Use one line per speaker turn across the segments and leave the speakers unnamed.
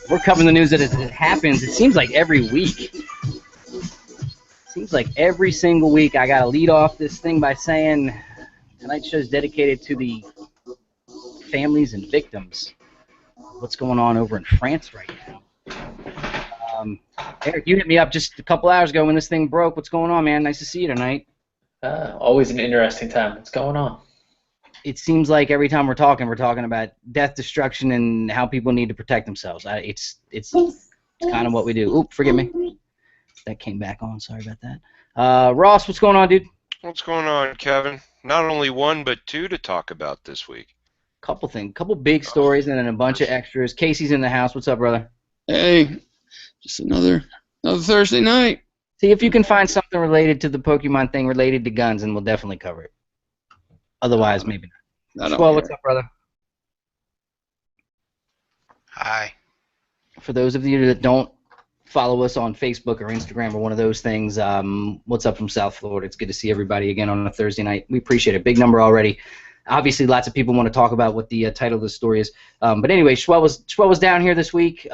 We're covering the news that it happens. It seems like every week. Seems like every single week I got to lead off this thing by saying tonight's show is dedicated to the families and victims. What's going on over in France right now? Eric, you hit me up just a couple hours ago when this thing broke. What's going on, man? Nice to see you tonight.
Always an interesting time. What's going on?
It seems like every time we're talking about death, destruction, and how people need to protect themselves. It's kind of what we do. Oop, forgive me. That came back on. Sorry about that. Ross, what's going on, dude?
What's going on, Kevin? Not only one, but two to talk about this week.
Couple big stories, and then a bunch of extras. Casey's in the house. What's up, brother?
Hey, just another Thursday night.
See if you can find something related to the Pokemon thing, related to guns, and we'll definitely cover it. Otherwise, maybe not. Well, what's up, brother?
Hi.
For those of you that don't follow us on Facebook or Instagram or one of those things, what's up from South Florida? It's good to see everybody again on a Thursday night. We appreciate it. Big number already. Obviously, lots of people want to talk about what the title of the story is. But anyway, Schwell was down here this week.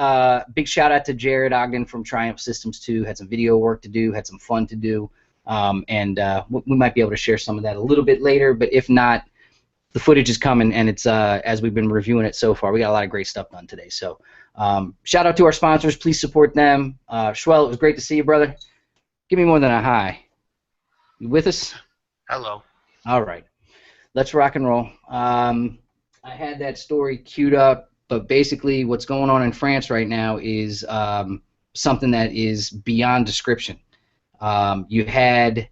Big shout out to Jared Ogden from Triumph Systems 2. Had some video work to do, had some fun to do. And we might be able to share some of that a little bit later. But if not, the footage is coming, and it's as we've been reviewing it so far. We got a lot of great stuff done today. So shout out to our sponsors. Please support them. Schwell, it was great to see you, brother. Give me more than a hi. You with us?
Hello.
All right. Let's rock and roll. I had that story queued up, but basically what's going on in France right now is something that is beyond description. You had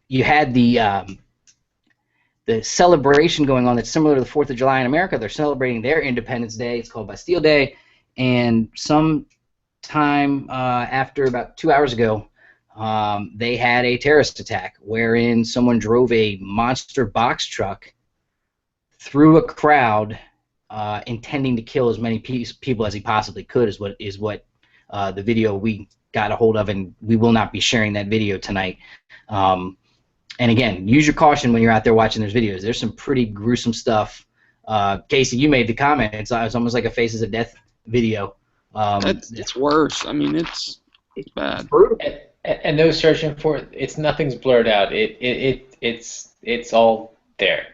the celebration going on that's similar to the 4th of July in America. They're celebrating their Independence Day. It's called Bastille Day. And some time after about 2 hours ago, they had a terrorist attack wherein someone drove a monster box truck through a crowd intending to kill as many people as he possibly could is what the video we got a hold of, and we will not be sharing that video tonight. And again, use your caution when you're out there watching those videos. There's some pretty gruesome stuff. Casey, you made the comment. It's almost like a Faces of Death video.
It's worse. I mean, it's bad.
And those searching for it, nothing's blurred out. It's all there.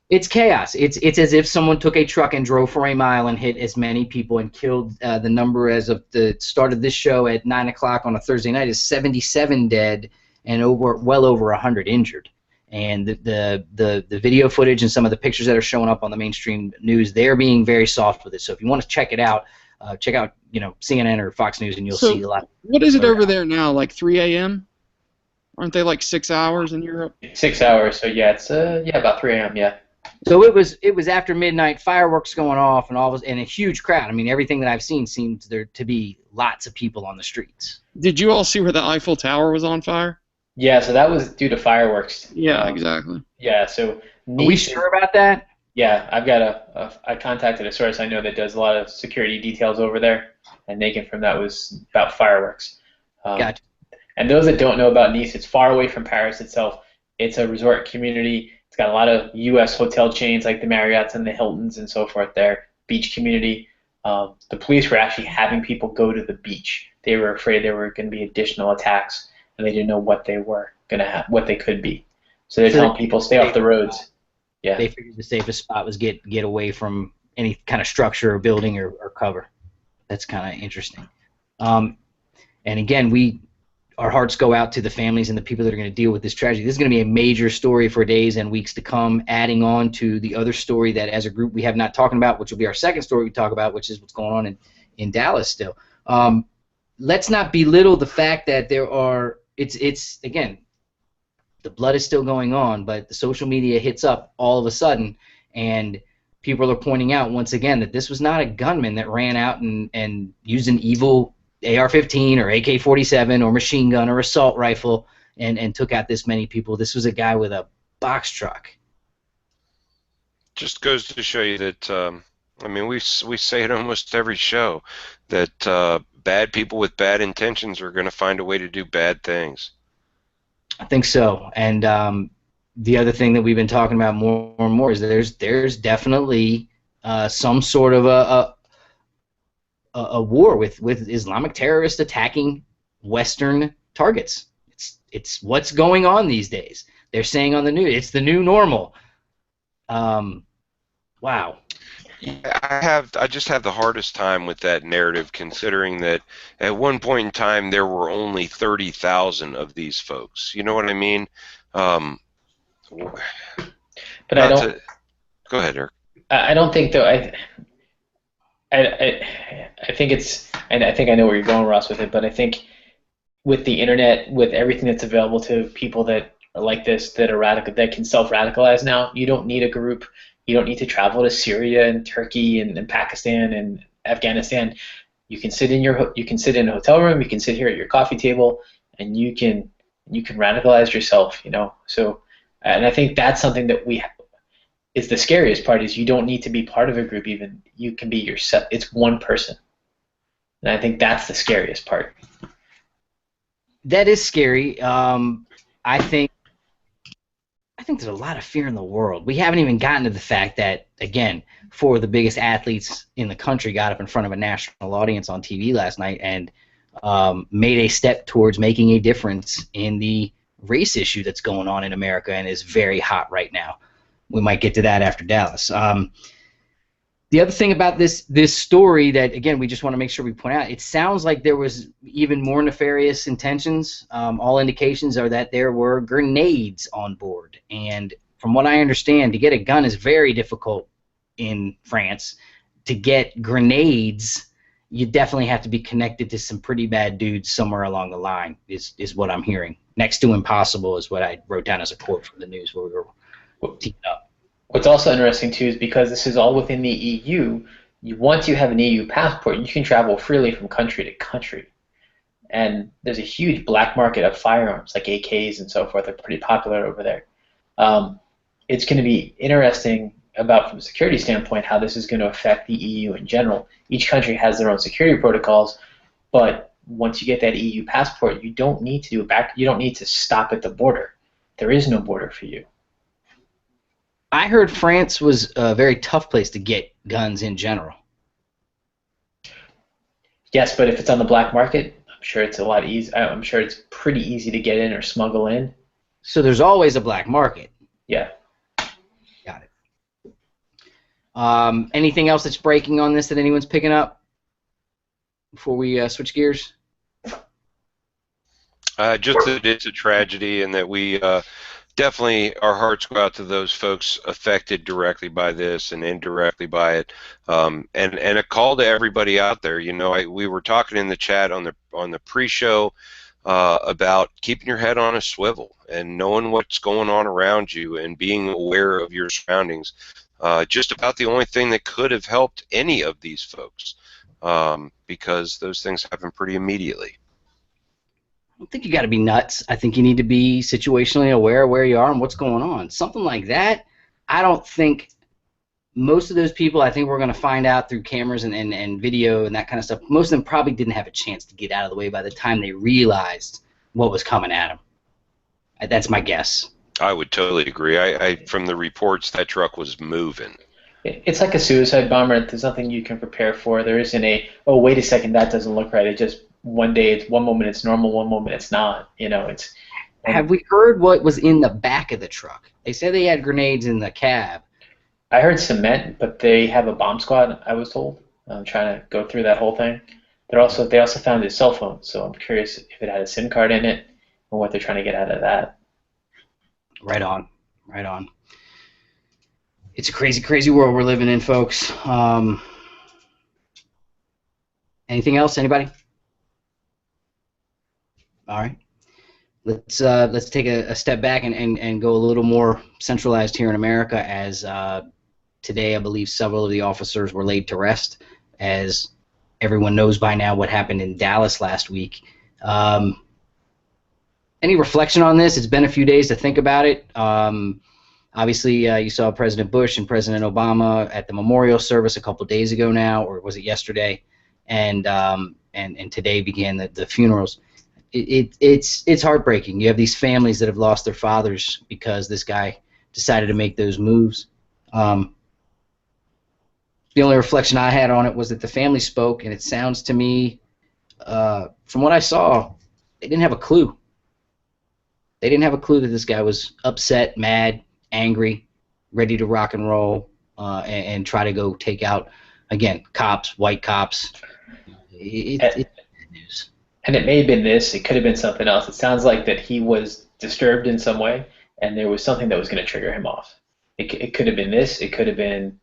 It's chaos. It's as if someone took a truck and drove for a mile and hit as many people and killed. The number as of the start of this show at 9 o'clock on a Thursday night is 77 dead and well over 100 injured. And the video footage and some of the pictures that are showing up on the mainstream news, they're being very soft with it. So if you want to check it out, check out CNN or Fox News, and you'll see a lot.
What is it over there now? Like 3 a.m.? Aren't they like 6 hours in Europe?
6 hours. So yeah, it's about 3 a.m. Yeah.
So it was after midnight, fireworks going off, and a huge crowd. I mean, everything that I've seen seems there to be lots of people on the streets.
Did you all see where the Eiffel Tower was on fire?
Yeah, so that was due to fireworks.
Yeah, exactly.
Yeah, so
Are we sure about that?
Yeah, I've got I contacted a source I know that does a lot of security details over there, and they confirmed that was about fireworks.
Gotcha.
And those that don't know about Nice, it's far away from Paris itself. It's a resort community. It's got a lot of U.S. hotel chains like the Marriotts and the Hiltons and so forth there. Beach community. The police were actually having people go to the beach. They were afraid there were going to be additional attacks, and they didn't know what they were going to have, what they could be. So they're telling people stay off the roads. Yeah. They
figured the safest spot was get away from any kind of structure or building or cover. That's kind of interesting. And again, our hearts go out to the families and the people that are going to deal with this tragedy. This is going to be a major story for days and weeks to come, adding on to the other story that as a group we have not talked about, which will be our second story we talk about, which is what's going on in Dallas still. Let's not belittle the fact that there are it's again, the blood is still going on, but the social media hits up all of a sudden, and people are pointing out once again that this was not a gunman that ran out and used an evil AR-15 or AK-47 or machine gun or assault rifle and took out this many people. This was a guy with a box truck.
Just goes to show you that, I mean, we say it almost every show, that bad people with bad intentions are going to find a way to do bad things.
I think so. And the other thing that we've been talking about more and more is that there's definitely some sort of a war with Islamic terrorists attacking Western targets. It's what's going on these days. They're saying on the news, it's the new normal. Wow.
I just have the hardest time with that narrative, considering that at one point in time there were only 30,000 of these folks. You know what I mean?
But I don't.
Go ahead, Eric.
I don't think though. I think it's, and I think I know where you're going, Ross, with it. But I think with the internet, with everything that's available to people that are like this, that are radical, that can self-radicalize now, you don't need a group. You don't need to travel to Syria and Turkey and Pakistan and Afghanistan. You can sit in a hotel room. You can sit here at your coffee table, and you can radicalize yourself. You know. So, and I think that's something that is the scariest part. Is you don't need to be part of a group. Even you can be yourself. It's one person, and I think that's the scariest part.
That is scary. I think there's a lot of fear in the world. We haven't even gotten to the fact that, again, four of the biggest athletes in the country got up in front of a national audience on TV last night and made a step towards making a difference in the race issue that's going on in America and is very hot right now. We might get to that after Dallas. The other thing about this story that, again, we just want to make sure we point out, it sounds like there was even more nefarious intentions. All indications are that there were grenades on board. And from what I understand, to get a gun is very difficult in France. To get grenades, you definitely have to be connected to some pretty bad dudes somewhere along the line, is what I'm hearing. Next to impossible is what I wrote down as a quote from the news where we were teaming up.
What's also interesting, too, is because this is all within the EU, once you have an EU passport, you can travel freely from country to country. And there's a huge black market of firearms, like AKs and so forth. They're pretty popular over there. It's going to be interesting from a security standpoint, how this is going to affect the EU in general. Each country has their own security protocols, but once you get that EU passport, you don't need to you don't need to stop at the border. There is no border for you.
I heard France was a very tough place to get guns in general.
Yes, but if it's on the black market, I'm sure it's a lot easy. I'm sure it's pretty easy to get in or smuggle in.
So there's always a black market.
Yeah.
Got it. Anything else that's breaking on this that anyone's picking up before we switch gears?
Just that it's a tragedy, and that we definitely, our hearts go out to those folks affected directly by this and indirectly by it, and a call to everybody out there. You know, we were talking in the chat on the pre-show about keeping your head on a swivel and knowing what's going on around you and being aware of your surroundings. Just about the only thing that could have helped any of these folks, because those things happen pretty immediately.
I don't think you got to be nuts. I think you need to be situationally aware of where you are and what's going on. Something like that, I don't think most of those people, I think we're going to find out through cameras and video and that kind of stuff, most of them probably didn't have a chance to get out of the way by the time they realized what was coming at them. That's my guess.
I would totally agree. From the reports, that truck was moving.
It's like a suicide bomber. There's nothing you can prepare for. There isn't oh, wait a second, that doesn't look right. It just, one moment it's normal, one moment it's not. You know, it's.
Have we heard what was in the back of the truck? They said they had grenades in the cab.
I heard cement, but they have a bomb squad, I was told. I'm trying to go through that whole thing. They also found his cell phone, so I'm curious if it had a SIM card in it and what they're trying to get out of that.
Right on. Right on. It's a crazy, crazy world we're living in, folks. Anything else? Anybody? All right. let's take a step back and go a little more centralized here in America, as today I believe several of the officers were laid to rest, as everyone knows by now what happened in Dallas last week. Any reflection on this? It's been a few days to think about it. Obviously, you saw President Bush and President Obama at the memorial service a couple days ago now, or was it yesterday? And today began the funerals. It's heartbreaking. You have these families that have lost their fathers because this guy decided to make those moves. The only reflection I had on it was that the family spoke, and it sounds to me, from what I saw, they didn't have a clue. They didn't have a clue that this guy was upset, mad, angry, ready to rock and roll, and try to go take out, again, cops, white cops. It's news.
And it may have been this. It could have been something else. It sounds like that he was disturbed in some way, and there was something that was going to trigger him off. It could have been this. It could have been,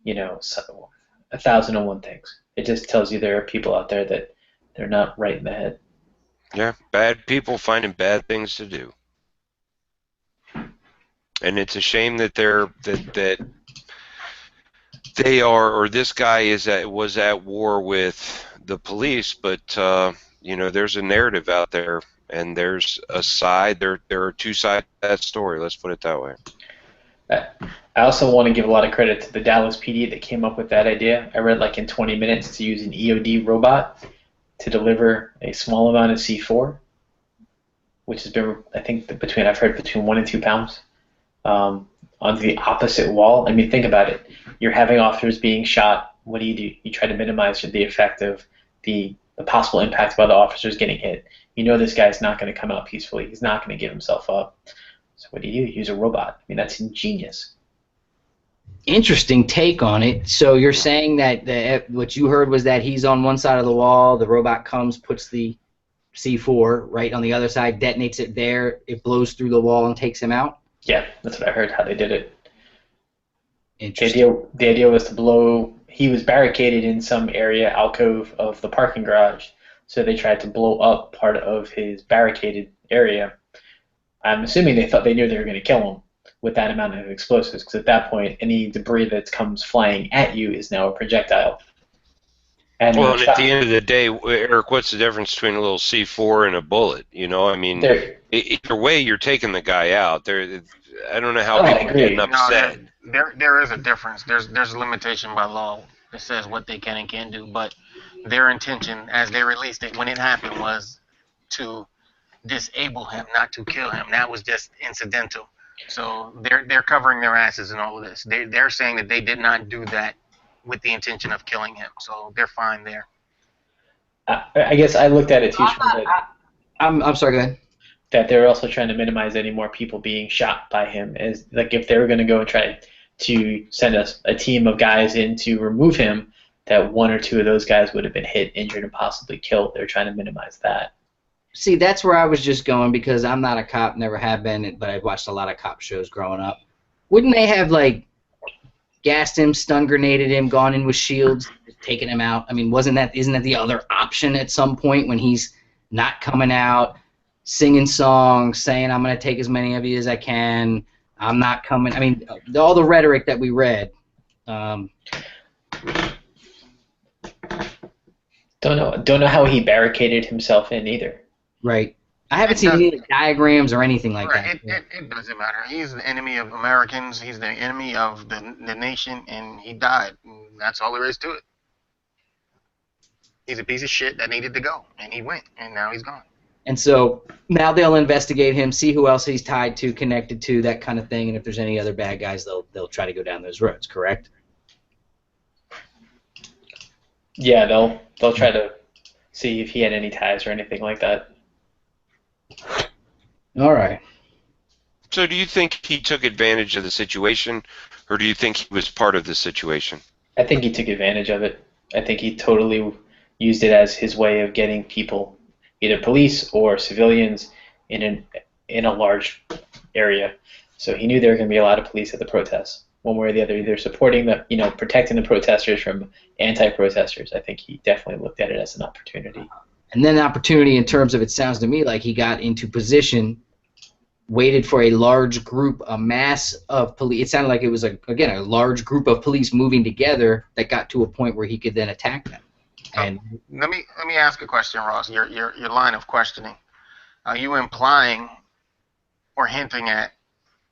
1,001 things. It just tells you there are people out there that they're not right in the head.
Yeah, bad people finding bad things to do, and it's a shame that they are, or this guy was at war with the police. But there's a narrative out there, and there's a side. There are two sides to that story. Let's put it that way.
I also want to give a lot of credit to the Dallas PD that came up with that idea. I read in 20 minutes to use an EOD robot to deliver a small amount of C4, which has been, I think, I've heard between 1 and 2 pounds, onto the opposite wall. I mean, think about it. You're having officers being shot. What do? You try to minimize the effect of the possible impact of other officers getting hit. You know this guy's not going to come out peacefully. He's not going to give himself up. So what do? Use a robot. I mean, that's ingenious.
Interesting take on it. So you're saying that what you heard was that he's on one side of the wall, the robot comes, puts the C4 right on the other side, detonates it there, it blows through the wall and takes him out?
Yeah, that's what I heard, how they did it.
Interesting.
The idea was to blow, he was barricaded in some area, alcove of the parking garage, so they tried to blow up part of his barricaded area. I'm assuming they knew they were going to kill him with that amount of explosives, because at that point, any debris that comes flying at you is now a projectile. And
at the end of the day, Eric, what's the difference between a little C4 and a bullet? I mean, either way, you're taking the guy out. I don't know how people are getting upset.
There is a difference. There's a limitation by law that says what they can and can't do, but their intention, as they released it when it happened, was to disable him, not to kill him. That was just incidental. So they're covering their asses in all of this. They're saying that they did not do that with the intention of killing him. So they're fine there.
I guess I looked at it too.
I'm sorry, go ahead.
That they're also trying to minimize any more people being shot by him. As if they were going to go and try to send us a team of guys in to remove him, that 1 or 2 of those guys would have been hit, injured, and possibly killed. They're trying to minimize that.
See, that's where I was just going, because I'm not a cop, never have been, but I've watched a lot of cop shows growing up. Wouldn't they have, gassed him, stun grenaded him, gone in with shields, taken him out? I mean, isn't that the other option at some point when he's not coming out, singing songs, saying, I'm going to take as many of you as I can, I'm not coming? I mean, all the rhetoric that we read.
Don't know how he barricaded himself in either.
Right. I haven't seen any diagrams or anything like that.
It doesn't matter. He's the enemy of Americans. He's the enemy of the nation, and he died. And that's all there is to it. He's a piece of shit that needed to go, and he went, and now he's gone.
And so now they'll investigate him, see who else he's tied to, connected to, that kind of thing, and if there's any other bad guys, they'll try to go down those roads, correct?
Yeah, they'll try to see if he had any ties or anything like that.
All right.
So do you think he took advantage of the situation, or do you think he was part of the situation?
I think he took advantage of it. I think he totally used it as his way of getting people, either police or civilians, in a large area. So he knew there were going to be a lot of police at the protests, one way or the other, either supporting protecting the protesters from anti-protesters. I think he definitely looked at it as an opportunity.
And then opportunity in terms of, it sounds to me like he got into position, waited for a large group, a mass of police. It sounded like it was, again, a large group of police moving together that got to a point where he could then attack them. And
Let me ask a question, Ross. Your line of questioning. Are you implying or hinting at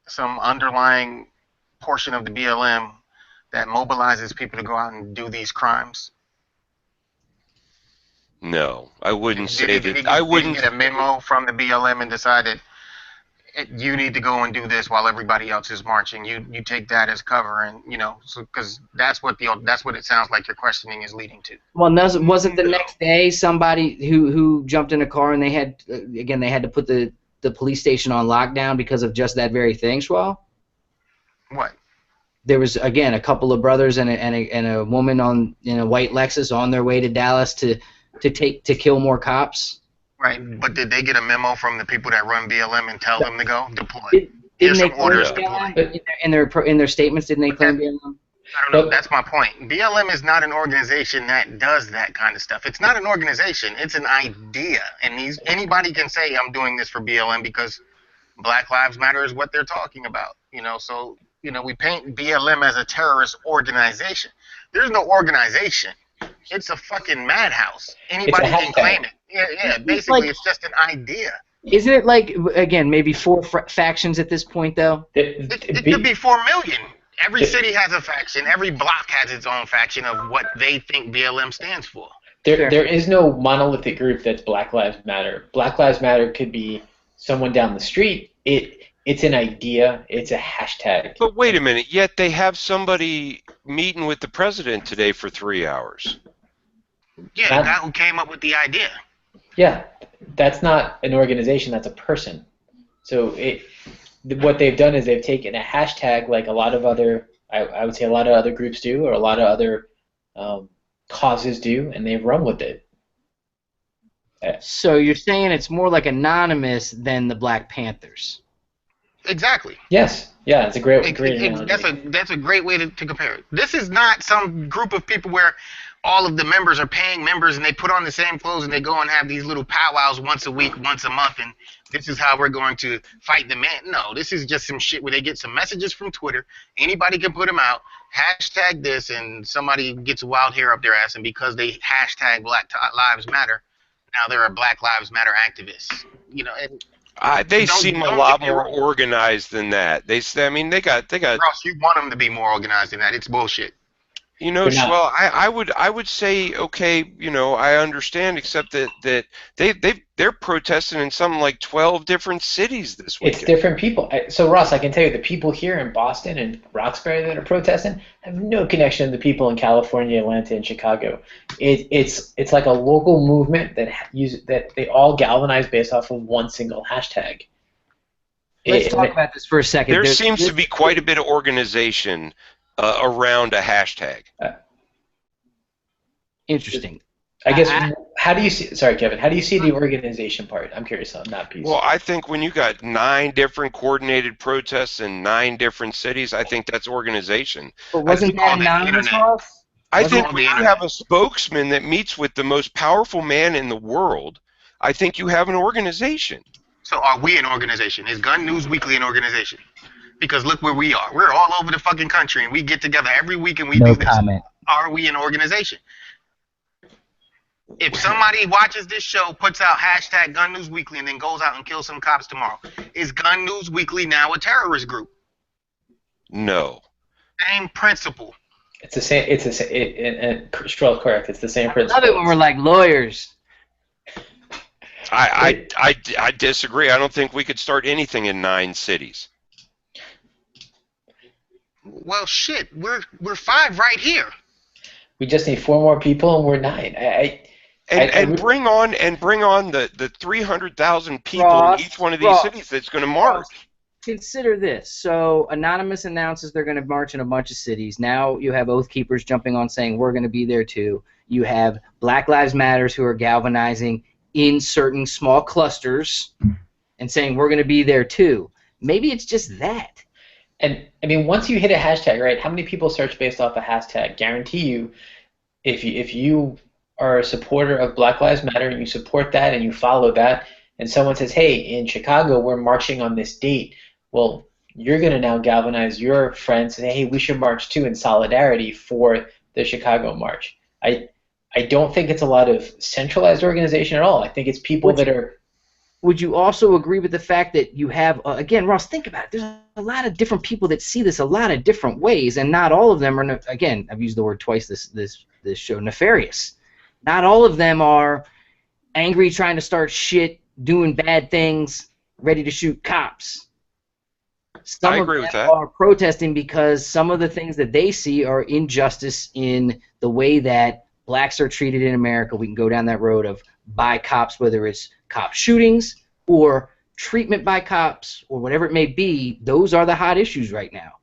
some underlying portion of the BLM that mobilizes people to go out and do these crimes?
No, I wouldn't say
Did
that.
he
I wouldn't.
get a memo from the BLM and decided you need to go and do this while everybody else is marching? You take that as cover, and because that's what it sounds like your questioning is leading to.
well, wasn't the next day somebody who jumped in a car and they had to put the police station on lockdown because of just that very thing, Schwal?
What?
There was, again, a couple of brothers and a woman in a white Lexus on their way to Dallas to kill more cops.
Right, but did they get a memo from the people that run BLM and tell them to go deploy?
Didn't
Here's
they
some orders
claim
deploy.
BLM in their statements? Didn't they claim BLM?
I don't know. That's my point. BLM is not an organization that does that kind of stuff. It's not an organization. It's an idea, and anybody can say I'm doing this for BLM because Black Lives Matter is what they're talking about. So we paint BLM as a terrorist organization. There's no organization. It's a fucking madhouse. Anybody can claim it. Yeah. Basically, it's just an idea.
Isn't it like, again, maybe 4 factions at this point, though?
It could be 4 million. Every city has a faction. Every block has its own faction of what they think BLM stands for.
There is no monolithic group that's Black Lives Matter. Black Lives Matter could be someone down the street. It's an idea. It's a hashtag.
But wait a minute. Yet they have somebody meeting with the president today for 3 hours.
Yeah, the guy who came up with the idea.
Yeah, that's not an organization. That's a person. So what they've done is they've taken a hashtag like a lot of other, I would say a lot of other groups do, or a lot of other causes do, and they've run with it.
So you're saying it's more like anonymous than the Black Panthers?
Exactly.
Yes. Yeah, it's a great analogy.
That's a great way to compare it. This is not some group of people where all of the members are paying members and they put on the same clothes and they go and have these little powwows once a week, once a month, and this is how we're going to fight the man. No, this is just some shit where they get some messages from Twitter. Anybody can put them out. Hashtag this, and somebody gets a wild hair up their ass, and because they hashtag Black Lives Matter, now they're a Black Lives Matter activist.
They seem a lot more organized than that. They got.
Ross, you want them to be more organized than that. It's bullshit.
Well, I would say, okay, I understand, except that they're protesting in something like 12 different cities this week.
It's different people. So Ross, I can tell you the people here in Boston and Roxbury that are protesting have no connection to the people in California, Atlanta, and Chicago. It's like a local movement that they all galvanize based off of one single hashtag.
Let's talk about this for a second.
There seems to be quite a bit of organization around a hashtag.
Interesting.
I guess. How do you see? Sorry, Kevin. How do you see the organization part? I'm curious on that piece.
Well, I think when you got 9 different coordinated protests in 9 different cities, I think that's organization.
But wasn't that anonymous, Ross?
I think when you have a spokesman that meets with the most powerful man in the world, I think you have an organization.
So are we an organization? Is Gun News Weekly an organization? Because look where we are. We're all over the fucking country, and we get together every week and we do this.
Comment.
Are we an organization? If somebody watches this show, puts out hashtag Gun News Weekly, and then goes out and kills some cops tomorrow, is Gun News Weekly now a terrorist group?
No.
Same principle.
It's the same. And Stroll's correct. It's the same principle.
I love it when we're like lawyers.
I disagree. I don't think we could start anything in 9 cities.
Well, shit, we're 5 right here.
We just need 4 more people, and we're 9.
Bring on the 300,000 people in each one of these cities that's going to march.
Consider this. So Anonymous announces they're going to march in a bunch of cities. Now you have Oath Keepers jumping on saying we're going to be there too. You have Black Lives Matters who are galvanizing in certain small clusters and saying we're going to be there too. Maybe it's just that.
And I mean, once you hit a hashtag, right? How many people search based off a hashtag? Guarantee you, if you are a supporter of Black Lives Matter and you support that and you follow that, and someone says, hey, in Chicago, we're marching on this date, well, you're going to now galvanize your friends and say, hey, we should march too in solidarity for the Chicago March. I don't think it's a lot of centralized organization at all. I think it's people that are.
Would you also agree with the fact that you have, again, Ross, think about it. There's a lot of different people that see this a lot of different ways, and not all of them are, again, I've used the word twice this show, nefarious. Not all of them are angry, trying to start shit, doing bad things, ready to shoot cops. Some
I
of
agree
them
with that.
are protesting because some of the things that they see are injustice in the way that blacks are treated in America. We can go down that road of by cops, whether it's cop shootings or treatment by cops or whatever it may be. Those are the hot issues right now.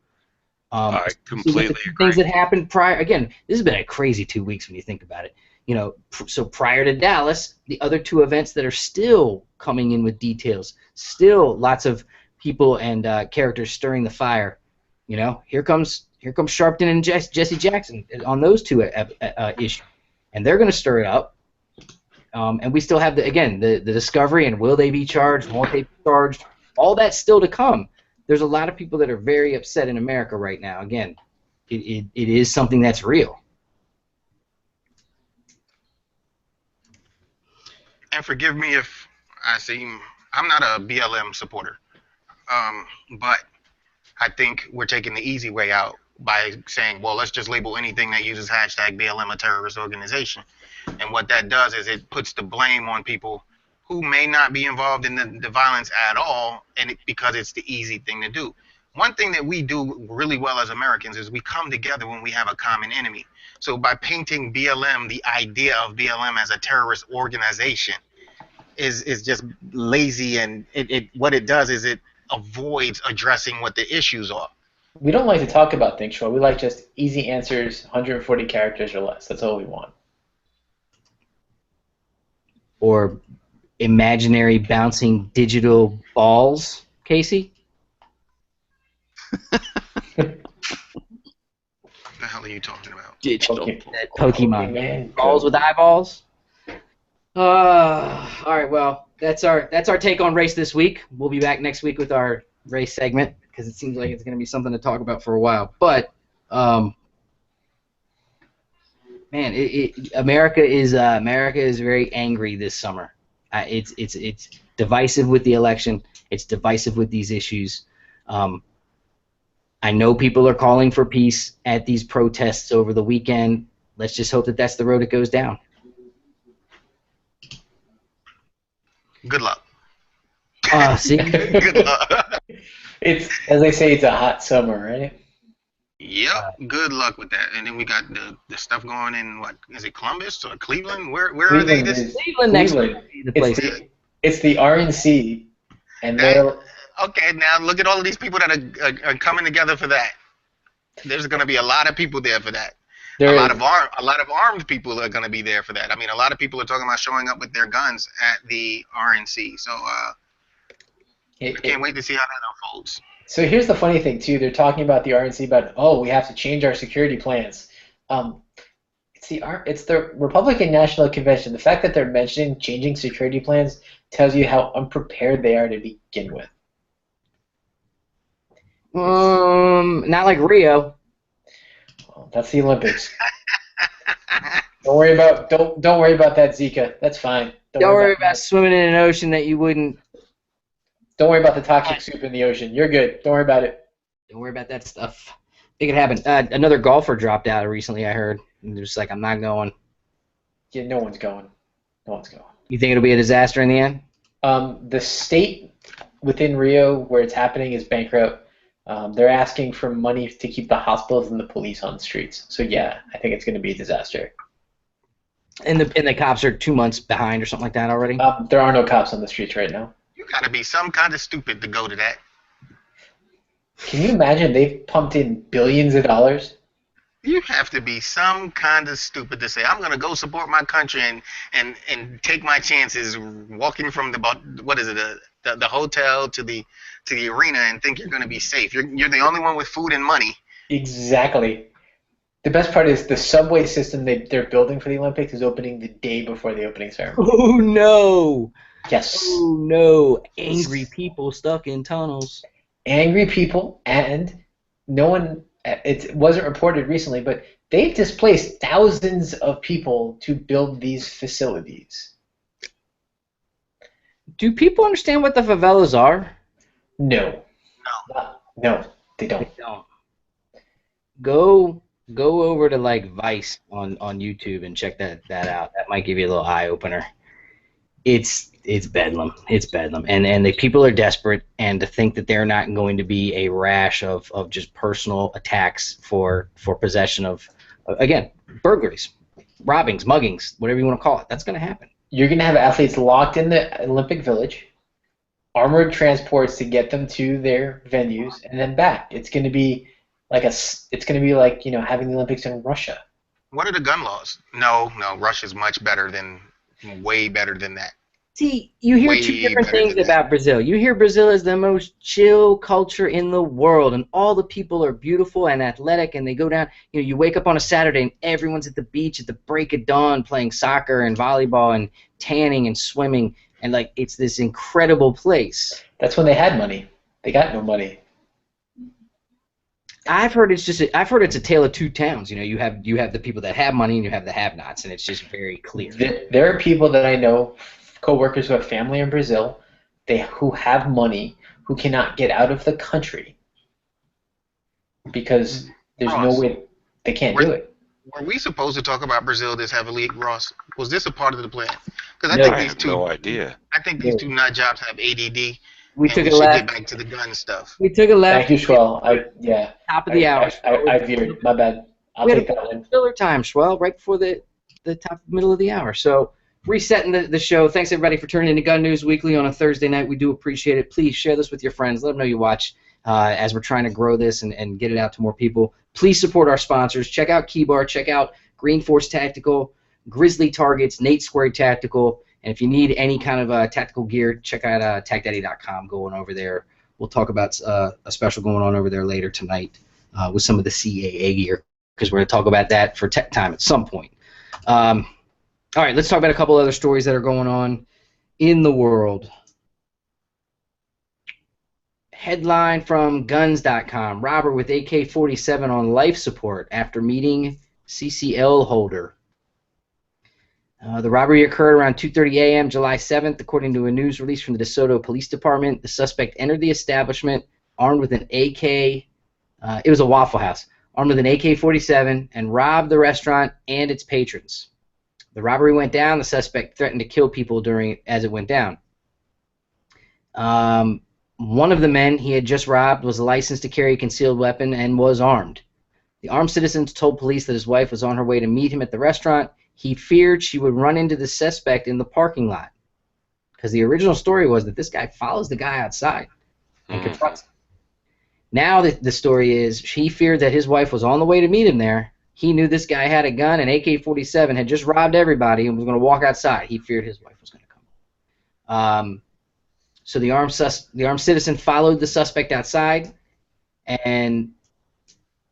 I
Especially with the
completely
two
agree.
things that happened prior. Again, this has been a crazy 2 weeks when you think about it. You know, so prior to Dallas, the other two events that are still coming in with details, still lots of people and characters stirring the fire. You know, here comes Sharpton and Jesse Jackson on those two issues, and they're going to stir it up. And we still have the discovery and will they be charged? Won't they be charged? All that's still to come. There's a lot of people that are very upset in America right now. Again, it is something that's real.
And forgive me if I seem, I'm not a BLM supporter, but I think we're taking the easy way out by saying, well, let's just label anything that uses hashtag BLM a terrorist organization. And what that does is it puts the blame on people who may not be involved in the violence at all, and because it's the easy thing to do. One thing that we do really well as Americans is we come together when we have a common enemy. So by painting BLM, the idea of BLM as a terrorist organization is just lazy, and what it does is it avoids addressing what the issues are.
We don't like to talk about things, Troy. We like just easy answers, 140 characters or less. That's all we want.
Or imaginary bouncing digital balls, Casey?
What the hell are you talking about?
Digital.
That Pokemon.
Man,
Balls with eyeballs? All right, well, that's our take on race this week. We'll be back next week with our race segment because it seems like it's going to be something to talk about for a while. But, man, America is very angry this summer. It's divisive with the election. It's divisive with these issues. I know people are calling for peace at these protests over the weekend. Let's just hope that that's the road it goes down.
Good luck.
See?
Good luck.
It's, as they say, it's a hot summer, right?
Yep. Good luck with that. And then we got the stuff going in, what is it, Columbus or Cleveland? Where are they?
Cleveland next week will be the place.
It's the RNC, and
okay, now look at all of these people that are coming together for that. There's going to be a lot of people there for that. A lot of armed people are going to be there for that. I mean, a lot of people are talking about showing up with their guns at the RNC. So I can't wait to see how that unfolds.
So here's the funny thing too. They're talking about the RNC about, oh, we have to change our security plans. It's the Republican National Convention. The fact that they're mentioning changing security plans tells you how unprepared they are to begin with.
Not like Rio.
Well, that's the Olympics. Don't worry about that, Zika. That's fine.
Don't worry about swimming in an ocean that you wouldn't.
Don't worry about the toxic soup in the ocean. You're good. Don't worry about it.
Don't worry about that stuff. It could happen. Another golfer dropped out recently, I heard. And they're just like, I'm not going.
Yeah, no one's going. No one's going.
You think it'll be a disaster in the end?
The state within Rio where it's happening is bankrupt. They're asking for money to keep the hospitals and the police on the streets. So yeah, I think it's going to be a disaster.
And the cops are 2 months behind or something like that already?
There are no cops on the streets right now.
You got to be some kind of stupid to go to that.
Can you imagine they've pumped in billions of dollars?
You have to be some kind of stupid to say, I'm going to go support my country and take my chances walking from the hotel to the arena and think you're going to be safe. You're the only one with food and money.
Exactly. The best part is the subway system they're building for the Olympics is opening the day before the opening ceremony.
Oh no!
Yes.
Oh no! Angry people stuck in tunnels.
Angry people, and no one, it wasn't reported recently, but they've displaced thousands of people to build these facilities.
Do people understand what the favelas are?
No. No, they don't.
They don't. Go over to like Vice on YouTube and check that out. That might give you a little eye opener. It's bedlam. It's bedlam, and the people are desperate, and to think that they're not going to be a rash of just personal attacks for possession of, again, burglaries, robbings, muggings, whatever you want to call it, that's going to happen.
You're going to have athletes locked in the Olympic Village, armored transports to get them to their venues, and then back. It's going to be like having the Olympics in Russia.
What are the gun laws? No, Russia's much better than, way better than that.
See, you hear
Way
two different
better
things
than that.
about Brazil. You hear Brazil is the most chill culture in the world, and all the people are beautiful and athletic, and they go down. You wake up on a Saturday, and everyone's at the beach at the break of dawn playing soccer and volleyball and tanning and swimming, and like it's this incredible place.
That's when they had money. They got no money.
I've heard it's a tale of two towns. You have the people that have money and you have the have-nots, and it's just very clear.
There are people that I know, co-workers who have family in Brazil, who have money, who cannot get out of the country because there's no way they can't do it.
Were we supposed to talk about Brazil this heavily, Ross? Was this a part of the plan? Because
No.
I have no idea.
I think these two nut jobs have ADD.
We
and
took
we
a
should
left.
get back to the gun stuff.
We took a left.
Thank you, Schwell. Yeah.
Top of the hour.
I veered. My bad. I'll
We had
take that one.
filler time, Schwell, right before the middle of the hour. So resetting the show. Thanks everybody for tuning in to Gun News Weekly on a Thursday night. We do appreciate it. Please share this with your friends. Let them know you watch as we're trying to grow this and get it out to more people. Please support our sponsors. Check out Keybar. Check out Green Force Tactical, Grizzly Targets, Nate Squared Tactical. And if you need any kind of tactical gear, check out TacDaddy.com going over there. We'll talk about a special going on over there later tonight with some of the CAA gear because we're going to talk about that for tech time at some point. All right, let's talk about a couple other stories that are going on in the world. Headline from guns.com. Robber with AK-47 on life support after meeting CCL holder. The robbery occurred around 2:30 a.m. July 7th, according to a news release from the DeSoto Police Department. The suspect entered the establishment armed with an AK. It was a Waffle House, armed with an AK-47, and robbed the restaurant and its patrons. The robbery went down. The suspect threatened to kill people as it went down. One of the men he had just robbed was licensed to carry a concealed weapon and was armed. The armed citizen told police that his wife was on her way to meet him at the restaurant. He feared she would run into the suspect in the parking lot because the original story was that this guy follows the guy outside and confronts him. Now the story is he feared that his wife was on the way to meet him there. He knew this guy had a gun, an AK-47, had just robbed everybody and was going to walk outside. He feared his wife was going to come. So the armed citizen followed the suspect outside, and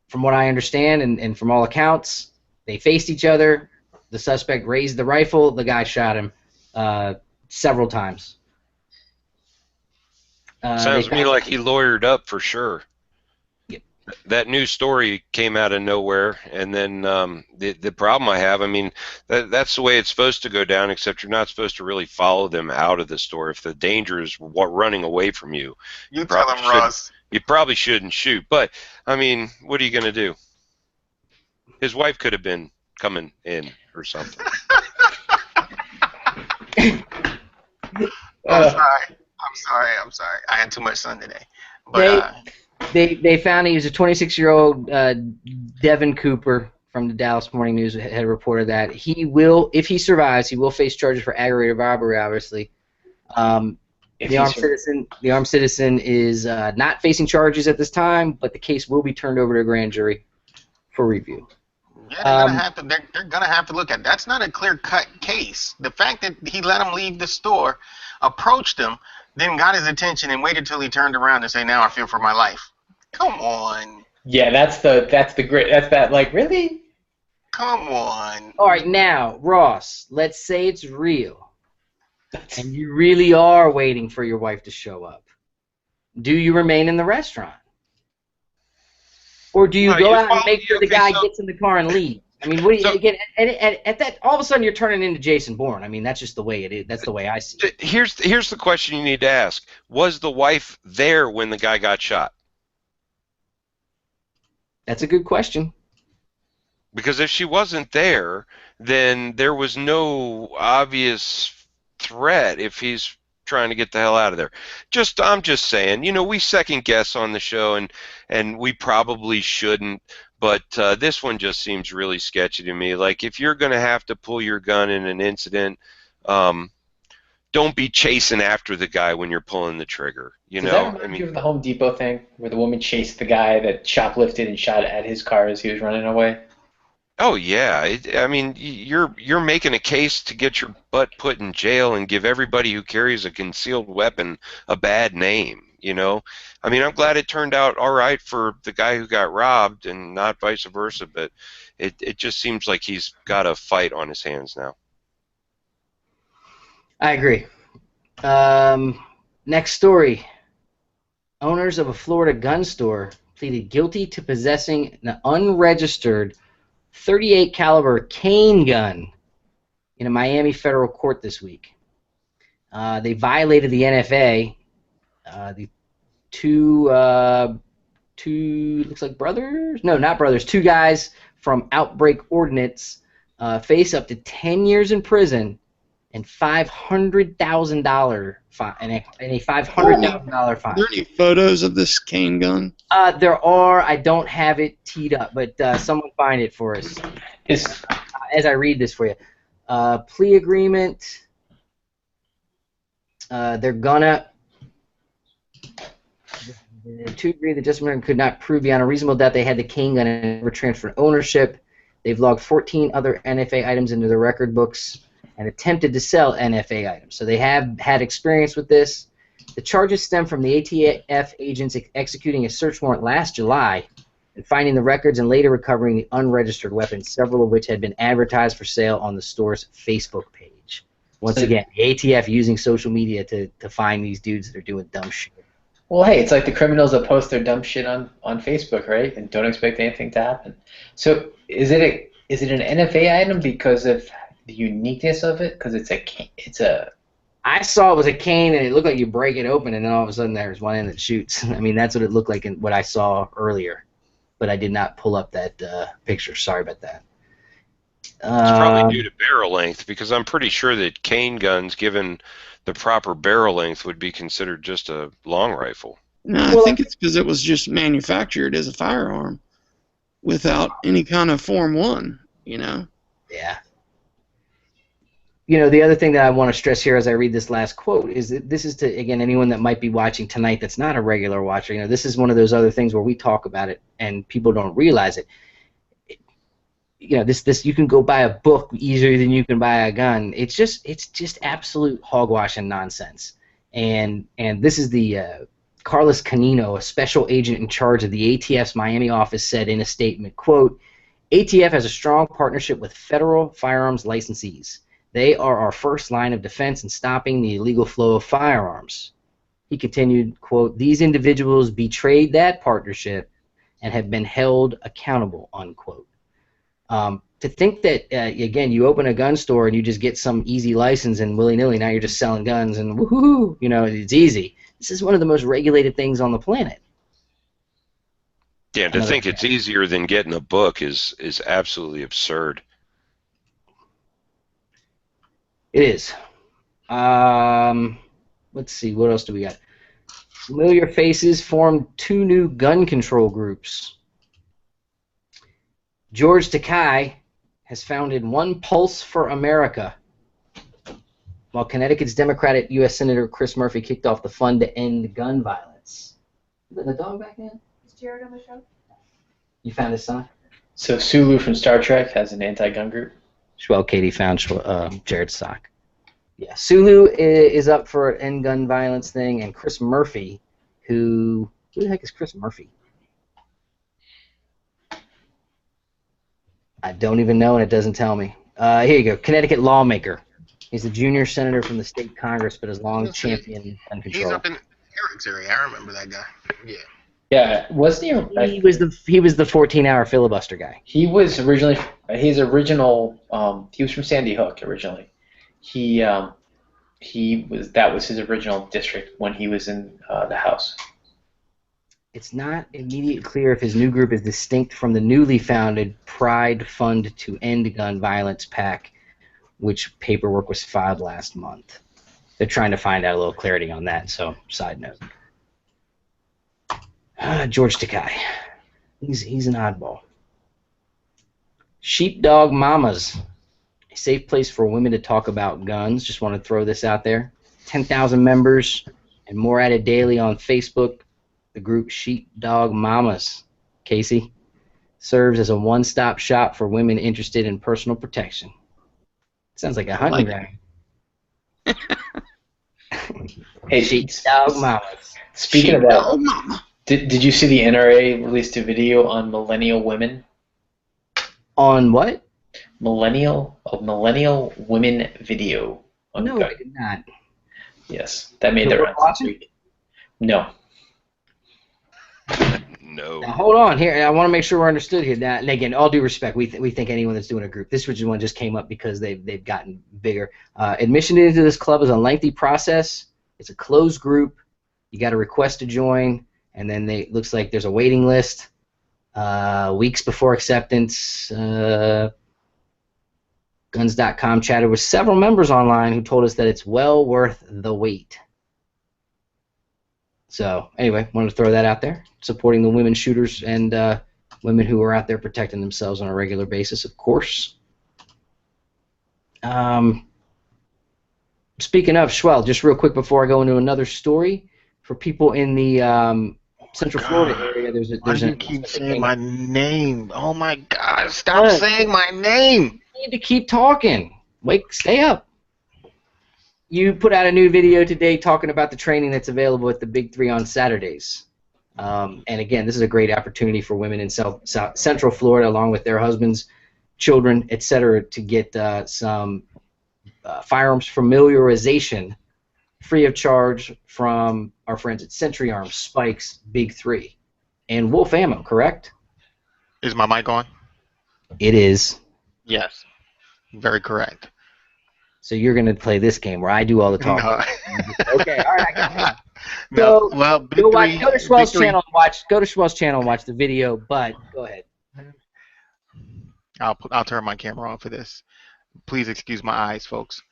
from what I understand and from all accounts, they faced each other. The suspect raised the rifle. The guy shot him several times.
Sounds to me like he lawyered up for sure.
Yep.
That news story came out of nowhere, and then the problem I have, I mean, that's the way it's supposed to go down, except you're not supposed to really follow them out of the store. If the danger is running away from you,
You tell him, Ross.
you probably shouldn't shoot. But, I mean, what are you going to do? His wife could have been coming in or something.
I'm sorry. I had too much sun today. But
They found he was a 26-year-old Devin Cooper from the Dallas Morning News had reported that he will, if he survives, he will face charges for aggravated robbery. Obviously, the armed citizen is not facing charges at this time, but the case will be turned over to a grand jury for review.
yeah, they're gonna have to look at. That's not a clear-cut case. The fact that he let him leave the store, approached him, then got his attention and waited till he turned around and say, "Now I fear for my life." Come on.
Yeah, that's the great. That's that. Like, really?
Come on.
All right, now, Ross, let's say it's real, and you really are waiting for your wife to show up. Do you remain in the restaurant? Or do you
No,
go
you
out and
follow.
make sure the
Okay,
guy
so
gets in the car and leaves? I mean, what do you,
so
again, at that, all of a sudden you're turning into Jason Bourne. I mean, that's just the way it is. That's the way I see it.
here's the question you need to ask: was the wife there when the guy got shot?
That's a good question.
Because if she wasn't there, then there was no obvious threat if he's trying to get the hell out of there. I'm just saying, we second guess on the show, and we probably shouldn't, but this one just seems really sketchy to me. Like, if you're going to have to pull your gun in an incident, don't be chasing after the guy when you're pulling the trigger.
Does that remind you of the Home Depot thing where the woman chased the guy that shoplifted and shot at his car as he was running away?
Oh yeah, I mean, you're making a case to get your butt put in jail and give everybody who carries a concealed weapon a bad name. I mean, I'm glad it turned out all right for the guy who got robbed and not vice versa, but it just seems like he's got a fight on his hands now.
I agree. Next story. Owners of a Florida gun store pleaded guilty to possessing an unregistered 38 caliber cane gun in a Miami federal court this week. They violated the NFA. The two looks like brothers? No, not brothers. Two guys from Outbreak Ordnance face up to 10 years in prison and $500,000 fine, and a $500,000 fine.
Are there any photos of this cane gun?
There are. I don't have it teed up, but someone find it for us as I read this for you. Plea agreement. They're gonna to agree that Justin could not prove beyond a reasonable doubt they had the cane gun and never transferred ownership. They've logged 14 other NFA items into their record books and attempted to sell NFA items. So they have had experience with this. The charges stem from the ATF agents executing a search warrant last July and finding the records and later recovering the unregistered weapons, several of which had been advertised for sale on the store's Facebook page. Once again, the ATF using social media to find these dudes that are doing dumb shit.
Well, hey, it's like the criminals that post their dumb shit on Facebook, right? And don't expect anything to happen. So is it an NFA item because of the uniqueness of it? Because it's a
I saw it was a cane, and it looked like you break it open, and then all of a sudden there's one end that shoots. I mean, that's what it looked like in what I saw earlier, but I did not pull up that picture. Sorry about that.
It's probably due to barrel length, because I'm pretty sure that cane guns, given the proper barrel length, would be considered just a long rifle.
No, I think it's because it was just manufactured as a firearm without any kind of Form 1,
Yeah. The other thing that I want to stress here as I read this last quote is that this is to, again, anyone that might be watching tonight that's not a regular watcher. This is one of those other things where we talk about it and people don't realize it. This you can go buy a book easier than you can buy a gun. It's just absolute hogwash and nonsense. And this is the Carlos Canino, a special agent in charge of the ATF's Miami office, said in a statement, quote, ATF has a strong partnership with federal firearms licensees. They are our first line of defense in stopping the illegal flow of firearms. He continued, quote, these individuals betrayed that partnership and have been held accountable, unquote. To think that, again, you open a gun store and you just get some easy license and willy-nilly, now you're just selling guns and woohoo, it's easy. This is one of the most regulated things on the planet.
Yeah, to think it's easier than getting a book is absolutely absurd.
It is. Let's see, what else do we got? Familiar Faces formed 2 new gun control groups. George Takei has founded One Pulse for America, while Connecticut's Democratic U.S. Senator Chris Murphy kicked off the fund to end gun violence. Is the dog back in?
Is Jared on the show?
You found his son?
So Sulu from Star Trek has an anti-gun group?
Well, Katie found Jared's sock. Yeah, Sulu is up for an end gun violence thing, and Chris Murphy, who the heck is Chris Murphy? I don't even know, and it doesn't tell me. Here you go. Connecticut lawmaker. He's a junior senator from the state Congress, but has long
Let's see.
championed gun
He's
control.
up in Eric's area. I remember that guy. Yeah.
Yeah, wasn't he?
He was the 14-hour filibuster guy.
He was originally his original. He was from Sandy Hook originally. That was his original district when he was in the House.
It's not immediately clear if his new group is distinct from the newly founded Pride Fund to End Gun Violence PAC, which paperwork was filed last month. They're trying to find out a little clarity on that, so side note. George Takei. He's an oddball. Sheepdog Mamas. A safe place for women to talk about guns. Just want to throw this out there. 10,000 members and more added daily on Facebook. The group Sheepdog Mamas, Casey, serves as a one-stop shop for women interested in personal protection. Sounds like a hunting ground.
Hey,
Sheepdog Mamas.
Speaking of that,
Mama.
did you see the NRA released a video on millennial women?
On what?
Millennial women video. On
No,
gun.
I did not.
Yes, that made
So
the
we're
rounds this
watching?
week. No.
No.
Now, hold on here. I want to make sure we're understood here. Now, and again, all due respect, we think anyone that's doing a group. This one just came up because they've gotten bigger. Admission into this club is a lengthy process. It's a closed group. You got to request to join, and then looks like there's a waiting list. Weeks before acceptance, Guns.com chatted with several members online who told us that it's well worth the wait. So anyway, wanted to throw that out there, supporting the women shooters and women who are out there protecting themselves on a regular basis, of course. Speaking of, Schwell, just real quick before I go into another story, for people in the Central Florida area,
Why do you keep saying my name? Oh my God! Stop saying my name.
You need to keep talking. Stay up. You put out a new video today talking about the training that's available at the Big Three on Saturdays. And again, this is a great opportunity for women in Central Florida, along with their husbands, children, etc., to get some firearms familiarization free of charge from our friends at Century Arms, Spikes, Big Three, and Wolf Ammo, correct?
Is my mic on?
It is.
Yes. Very correct.
So you're going to play this game where I do all the talking.
No.
Okay, all right, I got it.
No. Well, Big Three.
Go to Schwell's channel and watch. Go to Schwell's channel and watch the video. But go ahead.
I'll turn my camera on for this. Please excuse my eyes, folks.